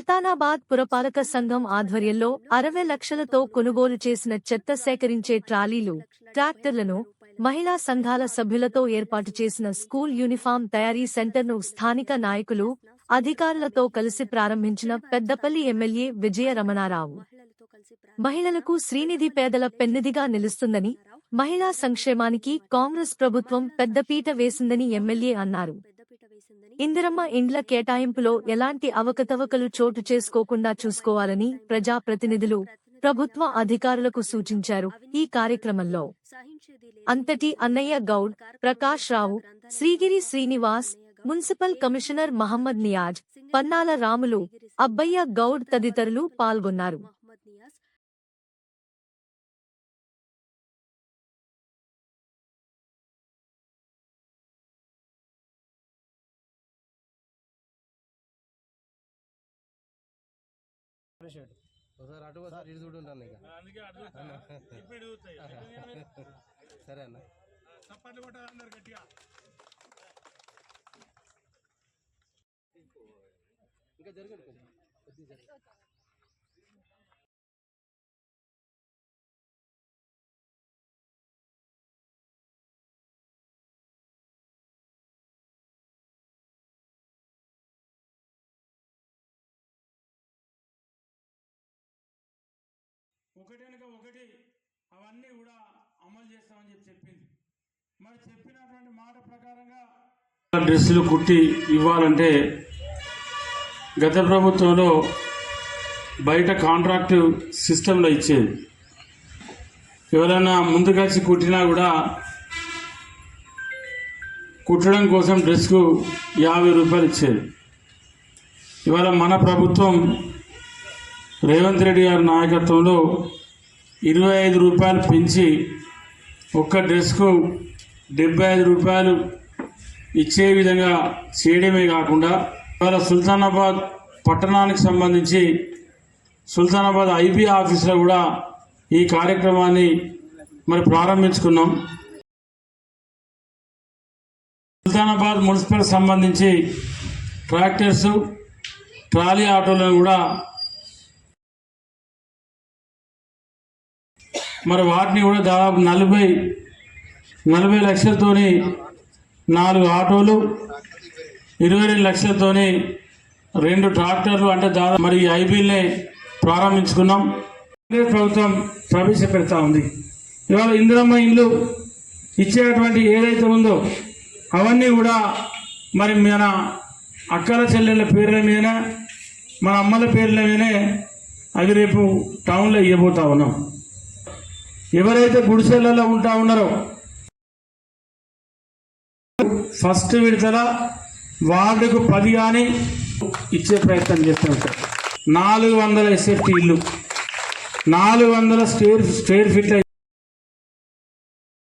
సుల్తానాబాద్ పురపాలక సంఘం ఆధ్వర్యంలో 60 లక్షలతో కొనుగోలు చేసిన చెత్త సేకరించే ట్రాలీలు, ట్రాక్టర్లను మహిళా సంఘాల సభ్యులతో ఏర్పాటు చేసిన స్కూల్ యూనిఫామ్ తయారీ సెంటర్ను స్థానిక నాయకులు, అధికారులతో కలిసి ప్రారంభించిన పెద్దపల్లి ఎమ్మెల్యే విజయ రమణారావు. మహిళలకు శ్రీనిధి పేదల పెన్నిధిగా నిలుస్తుందని, మహిళా సంక్షేమానికి కాంగ్రెస్ ప్రభుత్వం పెద్దపీట వేసిందని ఎమ్మెల్యే అన్నారు. ఇందిరమ్మ ఇండ్ల కేటాయింపులో ఎలాంటి అవకతవకలు చోటు చేసుకోకుండా చూసుకోవాలని ప్రజాప్రతినిధులు, ప్రభుత్వ అధికారులకు సూచించారు. ఈ కార్యక్రమంలో అంతటి అన్నయ్య గౌడ్, ప్రకాష్ రావు, శ్రీగిరి శ్రీనివాస్, మున్సిపల్ కమిషనర్ మహమ్మద్ నియాజ్, పన్నాల రాములు, అబ్బయ్య గౌడ్ తదితరులు పాల్గొన్నారు. ఒకసారి అటు ఒకసారి ఇటు చూడుంటాను ఇక సరే అన్న చప్పట్లు కొట్టాలి అందరు గట్టిగా. ఇంకా జరగండి కొద్దిగా ఒకటెనక ఒకటి అవన్నీ కూడా అమలు చేస్తామని చెప్పింది. మరి చెప్పినటువంటి మాట ప్రకారంగా డ్రెస్సులు కుట్టి ఇవ్వాలంటే గత ప్రభుత్వంలో బయట కాంట్రాక్టు సిస్టంలో ఇచ్చేది. ఎవరైనా ముందుకొచ్చి కుట్టినా కూడా కుట్టడం కోసం డ్రెస్కు 50 రూపాయలు ఇచ్చేది. ఇవాళ మన ప్రభుత్వం రేవంత్ రెడ్డి గారి నాయకత్వంలో 25 రూపాయలు పెంచి ఒక్క డ్రెస్కు 75 రూపాయలు ఇచ్చే విధంగా చేయడమే కాకుండా ఇవాళ సుల్తానాబాద్ పట్టణానికి సంబంధించి సుల్తానాబాద్ ఐబీ ఆఫీసులో కూడా ఈ కార్యక్రమాన్ని ప్రారంభించుకున్నాం. సుల్తానాబాద్ మున్సిపల్ సంబంధించి ట్రాక్టర్స్, ట్రాలీ ఆటోలను కూడా వాటిని కూడా దాదాపు 40 లక్షలతోని 4 ఆటోలు, 22 లక్షలతోని 2 ట్రాక్టర్లు అంటే దాదాపు ఈ ఐబీల్నే ప్రారంభించుకున్నాం. ప్రభుత్వం ప్రవేశపెడతా ఉంది. ఇవాళ ఇందిరమ్మ ఇండ్లు ఇచ్చేటువంటి ఏదైతే ఉందో అవన్నీ కూడా మన అక్కల చెల్లెళ్ళ పేర్ల మీదనే, మన అమ్మల పేర్ల మీదనే అవి రేపు టౌన్లో ఇవ్వబోతా ఉన్నాం. ఎవరైతే గుడిసెలలో ఉంటా ఉన్నారో ఫస్ట్ విడతల వార్డుకు 10 కానీ ఇచ్చే ప్రయత్నం చేస్తూ ఉంటారు. 400 SFT ఇల్లు, 400 స్క్వేర్ ఫీట్ల